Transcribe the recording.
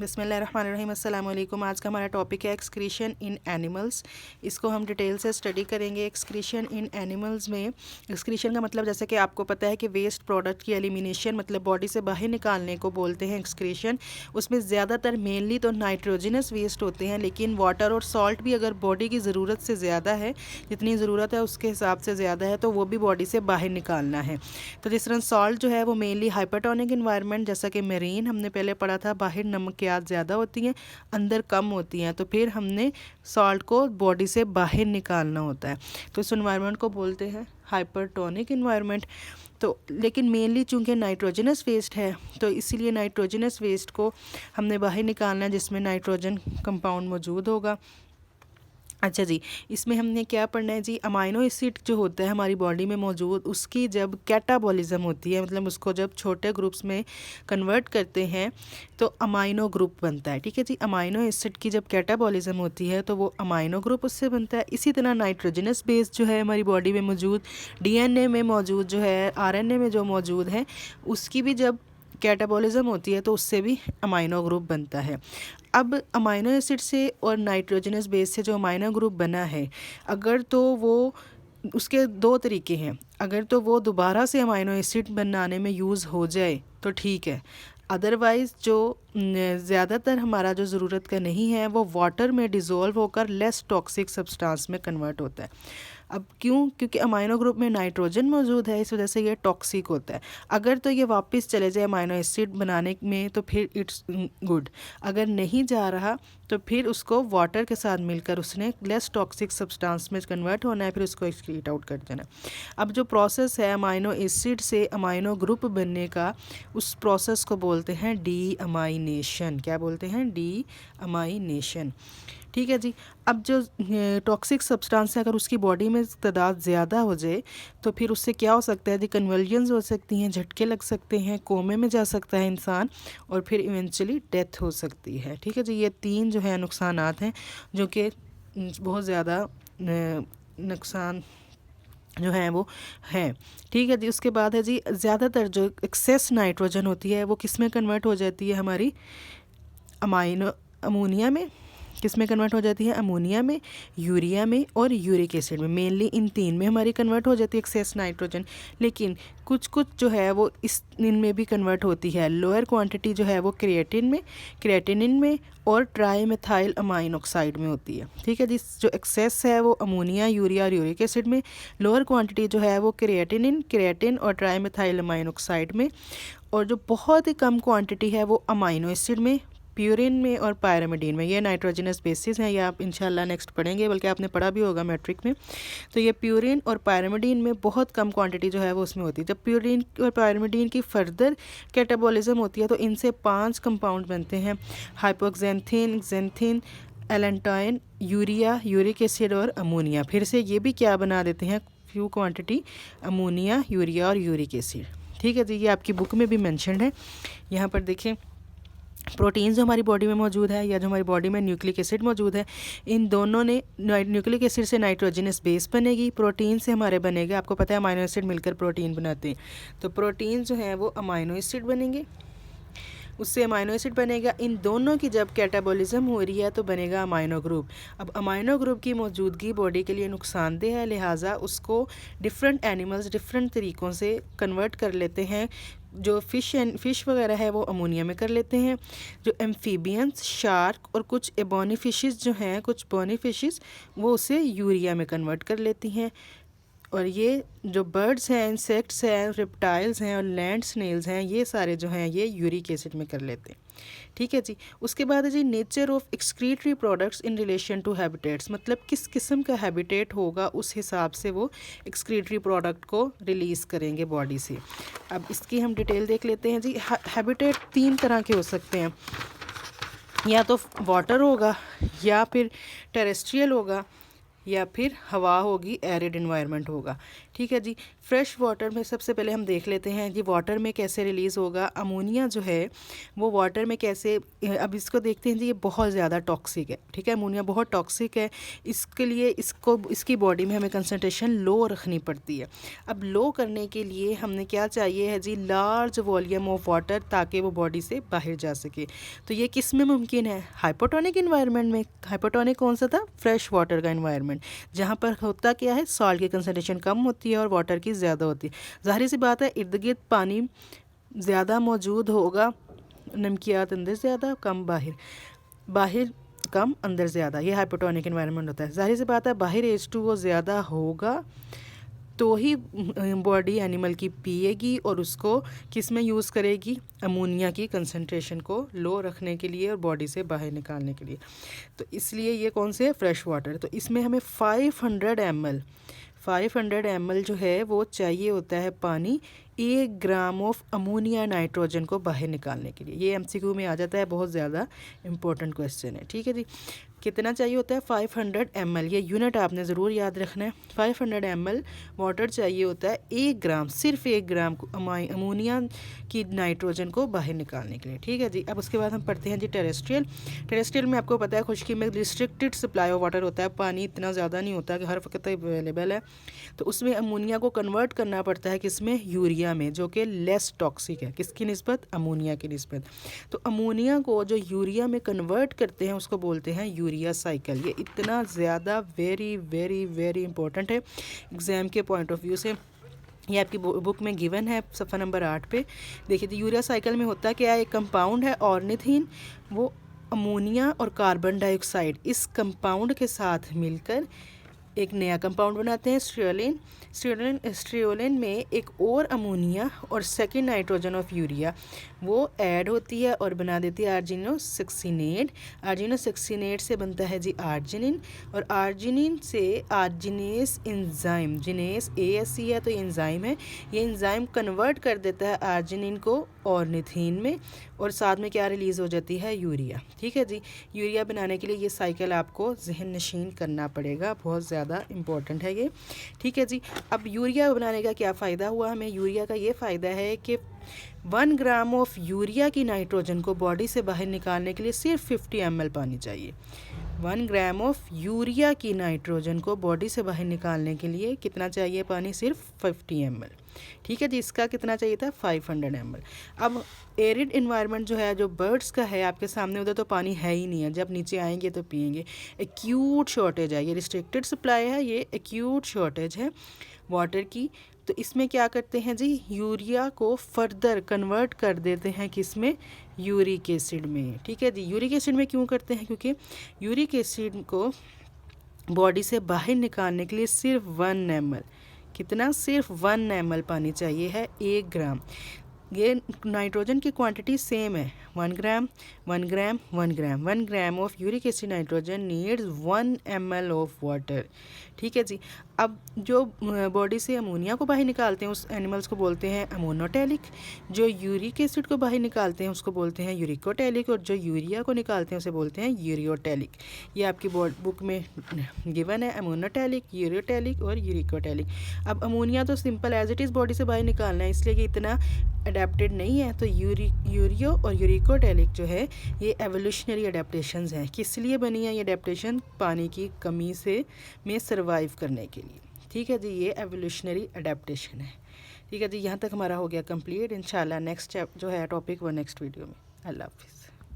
बिस्मिल्लाहिर्रहमानिर्रहीम। अस्सलाम वालेकुम। आज का हमारा टॉपिक है एक्सक्रीशन इन एनिमल्स। इसको हम डिटेल से स्टडी करेंगे। एक्सक्रीशन इन एनिमल्स में एक्सक्रीशन का मतलब जैसे कि आपको पता है कि वेस्ट प्रोडक्ट की एलिमिनेशन मतलब बॉडी से बाहर निकालने को बोलते हैं एक्सक्रीशन। उसमें ज़्यादातर मेनली तो नाइट्रोजनस वेस्ट होते हैं, लेकिन वाटर और सॉल्ट भी अगर बॉडी की ज़रूरत से ज़्यादा है, जितनी ज़रूरत है उसके हिसाब से ज़्यादा है, तो वो भी बॉडी से बाहर निकालना है। तो जिस तरह सॉल्ट जो है वो मेनली हाइपरटोनिक इन्वायरमेंट, जैसा कि मेरीन हमने पहले पढ़ा था, बाहर नमकियात ज़्यादा होती हैं, अंदर कम होती हैं, तो फिर हमने सॉल्ट को बॉडी से बाहर निकालना होता है। तो इस इन्वायरमेंट को बोलते हैं हाइपरटोनिक इन्वायरमेंट। तो लेकिन मेनली चूँकि नाइट्रोजनस वेस्ट है, तो इसीलिए नाइट्रोजनस वेस्ट को हमने बाहर निकालना है जिसमें नाइट्रोजन कंपाउंड मौजूद होगा। अच्छा जी, इसमें हमने क्या पढ़ना है जी, अमाइनो एसिड जो होता है हमारी बॉडी में मौजूद, उसकी जब कैटाबॉलिज्म होती है, मतलब उसको जब छोटे ग्रुप्स में कन्वर्ट करते हैं तो अमाइनो ग्रुप बनता है। ठीक है जी, अमाइनो एसिड की जब कैटाबॉलिज्म होती है तो वो अमाइनो ग्रुप उससे बनता है। इसी तरह नाइट्रोजनस बेस जो है हमारी बॉडी में मौजूद, डीएनए में मौजूद जो है, आरएनए में जो मौजूद है, उसकी भी जब कैटाबॉलिज्म होती है तो उससे भी अमाइनो ग्रुप बनता है। अब अमाइनो एसिड से और नाइट्रोजनस बेस से जो अमाइनो ग्रुप बना है, अगर तो वो उसके दो तरीके हैं, अगर तो वो दोबारा से अमाइनो एसिड बनाने में यूज़ हो जाए तो ठीक है, अदरवाइज़ जो ज़्यादातर हमारा जो ज़रूरत का नहीं है वो वाटर में डिज़ोल्व होकर लेस टॉक्सिक सब्सटेंस में कन्वर्ट होता है। अब क्यों? क्योंकि अमाइनो ग्रुप में नाइट्रोजन मौजूद है, इस वजह से ये टॉक्सिक होता है। अगर तो ये वापस चले जाए अमाइनो एसिड बनाने में तो फिर इट्स गुड, अगर नहीं जा रहा तो फिर उसको वाटर के साथ मिलकर उसने लेस टॉक्सिक सब्सटेंस में कन्वर्ट होना है, फिर उसको एक्सक्रीट आउट कर देना है। अब जो प्रोसेस है अमाइनो एसिड से अमाइनो ग्रुप बनने का, उस प्रोसेस को बोलते हैं डी अमाइनेशन। क्या बोलते हैं? D amination. ठीक है जी। अब जो टॉक्सिक सब्सटेंस है, अगर उसकी बॉडी में तादाद ज़्यादा हो जाए तो फिर उससे क्या हो सकता है जी, कन्वल्जन्स हो सकती हैं, झटके लग सकते हैं, कोमे में जा सकता है इंसान, और फिर इवेंचुअली डेथ हो सकती है। ठीक है जी, ये तीन जो है नुकसानात हैं जो कि बहुत ज़्यादा नुकसान जो है वो है। ठीक है जी। उसके बाद है जी, ज़्यादातर जो एक्सेस नाइट्रोजन होती है वो किस में कन्वर्ट हो जाती है हमारी? अमोनिया में। किस में कन्वर्ट हो जाती है? अमोनिया में, यूरिया में और यूरिक एसिड में। मेनली इन तीन में हमारी कन्वर्ट हो जाती है एक्सेस नाइट्रोजन। लेकिन कुछ कुछ जो है वो इनमें भी कन्वर्ट होती है। लोअर क्वांटिटी जो है वो क्रिएटिनिन में और ट्राई मेथाइल अमाइन ऑक्साइड में होती है। ठीक है जी। जो एक्सेस है वो अमोनिया, यूरिया और यूरिक एसिड में, लोअर क्वांटिटी जो है वो क्रिएटिन और ट्राई मेथाइल अमाइन ऑक्साइड में, और जो बहुत ही कम क्वांटिटी है वो अमाइनो एसिड में, प्यूरिन में और पायरामिडीन में। ये नाइट्रोजनस बेसिस हैं, ये आप इंशाल्लाह नेक्स्ट पढ़ेंगे, बल्कि आपने पढ़ा भी होगा मैट्रिक में। तो ये प्यूरिन और पायरामिडीन में बहुत कम क्वांटिटी जो है वो उसमें होती है। जब प्यूरिन और पायरामिडीन की फर्दर कैटाबॉलिज्म होती है तो इनसे 5 कंपाउंड बनते हैं, हाइपोक्सेंथिन, एक्सेंथिन, एलेंटाइन, यूरिया, यूरिक एसिड और अमोनिया। फिर से ये भी क्या बना देते हैं, फ्यू क्वांटिटी अमोनिया, यूरिया और यूरिक एसिड। ठीक है जी, ये आपकी बुक में भी मैंशनड है। यहाँ पर देखें, प्रोटीन जो हमारी बॉडी में मौजूद है या जो हमारी बॉडी में न्यूक्लिक एसिड मौजूद है, इन दोनों ने न्यूक्लिक एसिड से नाइट्रोजनस बेस बनेगी, प्रोटीन से हमारे बनेगा, आपको पता है अमाइनो एसिड मिलकर प्रोटीन बनाते हैं, तो प्रोटीन जो है वो अमाइनो एसिड बनेंगे, उससे अमाइनो एसिड बनेगा। इन दोनों की जब कैटाबॉलिज्म हो रही है तो बनेगा अमाइनो ग्रुप। अब अमाइनो ग्रुप की मौजूदगी बॉडी के लिए नुकसानदेह है, लिहाजा उसको डिफरेंट एनिमल्स डिफरेंट तरीक़ों से कन्वर्ट कर लेते हैं। जो फ़िश वगैरह है वो अमोनिया में कर लेते हैं, जो एम्फीबियंस, शार्क और कुछ एबोनी फिशेस जो हैं, कुछ बोनी फिशेस, वो उसे यूरिया में कन्वर्ट कर लेती हैं। और ये जो बर्ड्स हैं, इंसेक्ट्स हैं, रेप्टाइल्स हैं और लैंड स्नेल्स हैं, ये सारे जो हैं ये यूरिक एसिड में कर लेते हैं। ठीक है जी। उसके बाद है जी, nature of excretory products in relation to habitats, मतलब किस किस्म का हैबिटेट होगा उस हिसाब से वो एक्सक्रीटरी प्रोडक्ट को रिलीज़ करेंगे बॉडी से। अब इसकी हम डिटेल देख लेते हैं जी। हैबिटेट 3 तरह के हो सकते हैं, या तो वाटर होगा, या फिर टेरेस्ट्रियल होगा, या फिर हवा होगी, एरिड एनवायरनमेंट होगा। ठीक ठीक है जी। फ्रेश वाटर में सबसे पहले हम देख लेते हैं जी वाटर में कैसे रिलीज़ होगा अमोनिया जो है वो वाटर में कैसे। अब इसको देखते हैं जी, ये बहुत ज़्यादा टॉक्सिक है, ठीक है, अमोनिया बहुत टॉक्सिक है। इसके लिए इसकी बॉडी में हमें कंसनट्रेशन लो रखनी पड़ती है। अब लो करने के लिए हमने क्या चाहिए है जी, लार्ज वॉल्यूम ऑफ वाटर, ताकि वो बॉडी से बाहर जा सके। तो ये किस में मुमकिन है? हाइपोटोनिक इन्वायरमेंट में। हाइपोटोनिक कौन सा था? फ्रेश वाटर का इन्वायरमेंट, जहाँ पर होता क्या है, सॉल्ट की कंसनट्रेशन कम होती है और वाटर की ज़्यादा होती है। ज़ाहिर सी बात है, इर्द गिर्द पानी ज़्यादा मौजूद होगा, नमकियात अंदर ज़्यादा कम बाहर, बाहर कम अंदर ज़्यादा, ये हाइपोटोनिक इन्वायरमेंट होता है। ज़ाहिर सी बात है, बाहर H2O ज़्यादा होगा तो ही बॉडी एनिमल की पिएगी और उसको किस में यूज़ करेगी? अमोनिया की कंसंट्रेशन को लो रखने के लिए और बॉडी से बाहर निकालने के लिए। तो इसलिए ये कौन से है? Fresh water. तो इसमें हमें 500 ml जो है वो चाहिए होता है पानी 1 ग्राम ऑफ अमोनिया नाइट्रोजन को बाहर निकालने के लिए। ये MCQ में आ जाता है, बहुत ज़्यादा इंपॉर्टेंट क्वेश्चन है, ठीक है जी। कितना चाहिए होता है? 500 ml, ये यूनिट आपने ज़रूर याद रखना है। 500 ml वाटर चाहिए होता है 1 ग्राम, सिर्फ 1 ग्राम अमोनिया की नाइट्रोजन को बाहर निकालने के लिए, ठीक है जी। अब उसके बाद हम पढ़ते हैं जी टेरेस्ट्रियल। टेरेस्ट्रियल में आपको पता है खुशकी में रिस्ट्रिक्टेड सप्लाई ऑफ वाटर होता है, पानी इतना ज़्यादा नहीं होता कि हर वक्त अवेलेबल है। तो उसमें अमोनिया को कन्वर्ट करना पड़ता है किसमें? यूरिया में, जो कि लेस टॉक्सिक है। किसकी निस्बत? अमोनिया की निस्बत। तो अमोनिया को जो यूरिया में कन्वर्ट करते हैं उसको बोलते हैं यूरिया साइकिल। ये इतना ज़्यादा वेरी वेरी वेरी इंपॉर्टेंट है एग्ज़ाम के पॉइंट ऑफ व्यू से। ये आपकी बुक में गिवन है सफ़ा नंबर 8 पे। देखिए तो यूरिया साइकिल में होता क्या है? एक कंपाउंड है ऑर्निथीन, वो अमोनिया और कार्बन डाइऑक्साइड इस कंपाउंड के साथ मिलकर एक नया कंपाउंड बनाते हैं स्ट्रियोलिन। स्ट्रियोलिन में एक और अमोनिया और सेकेंड नाइट्रोजन ऑफ यूरिया वो ऐड होती है और बना देती है आर्जिनोसक्सिनेट। आर्जिनोसक्सिनेट से बनता है जी आर्जिनिन, और आर्जिनिन से आर्जिनेस एंजाइम, जिनेस ASE है तो ये एंजाइम है, ये एंजाइम कन्वर्ट कर देता है आर्जिनिन को ऑर्निथीन में, और साथ में क्या रिलीज़ हो जाती है? यूरिया, ठीक है जी। यूरिया बनाने के लिए ये साइकिल आपको जहन नशीन करना पड़ेगा, बहुत ज़्यादा इंपॉर्टेंट है ये, ठीक है जी। अब यूरिया बनाने का क्या फ़ायदा हुआ हमें? यूरिया का ये फ़ायदा है कि 1 ग्राम ऑफ यूरिया की नाइट्रोजन को बॉडी से बाहर निकालने के लिए सिर्फ 50 ml पानी चाहिए। 1 ग्राम ऑफ यूरिया की नाइट्रोजन को बॉडी से बाहर निकालने के लिए कितना चाहिए पानी? सिर्फ 50 ml, ठीक है जी। इसका कितना चाहिए था? 500 ml। अब एरिड इन्वायरमेंट जो है, जो बर्ड्स का है आपके सामने, उधर तो पानी है ही नहीं है, जब नीचे आएंगे तो पिएंगे। एक्यूट शॉर्टेज है, ये रिस्ट्रिक्टेड सप्लाई है, ये एक्यूट शॉर्टेज है वाटर की। तो इसमें क्या करते हैं जी? यूरिया को फर्दर कन्वर्ट कर देते हैं किसमें? यूरिक एसिड में, ठीक है जी। यूरिक एसिड में क्यों करते हैं? क्योंकि यूरिक एसिड को बॉडी से बाहर निकालने के लिए सिर्फ 1 ml, कितना? सिर्फ 1 ml पानी चाहिए है 1 ग्राम। ये नाइट्रोजन की क्वांटिटी सेम है, 1 ग्राम 1 ग्राम 1 ग्राम। 1 gram of uric acid nitrogen needs 1 ml of water, ठीक है जी। अब जो बॉडी से अमोनिया को बाहर निकालते हैं उस एनिमल्स को बोलते हैं अमोनोटैलिक, जो यूरिक एसिड को बाहर निकालते हैं उसको बोलते हैं यूरिकोटैलिक, और जो यूरिया को निकालते हैं उसे बोलते हैं यूरियोटैलिक। ये आपकी बुक में गिवन है, अमोनोटैलिक, यूरियोटैलिक और यूरिकोटैलिक। अब अमोनिया तो simple as it is body से बाहर निकालना है, इसलिए कि इतना अडेप्टेड नहीं है। तो यूरियो और यूरिकोटैलिक जो है ये एवोल्यूशनरी अडेप्टेशंस हैं। किस लिए बनी है ये अडेप्टेशन? पानी की कमी से में सर्वाइव करने के लिए, ठीक है जी। ये एवोल्यूशनरी अडेप्टेशन है, ठीक है जी। यहाँ तक हमारा हो गया कंप्लीट। इंशाल्लाह नेक्स्ट जो है टॉपिक वो नेक्स्ट वीडियो में। अल्लाह हाफिज़।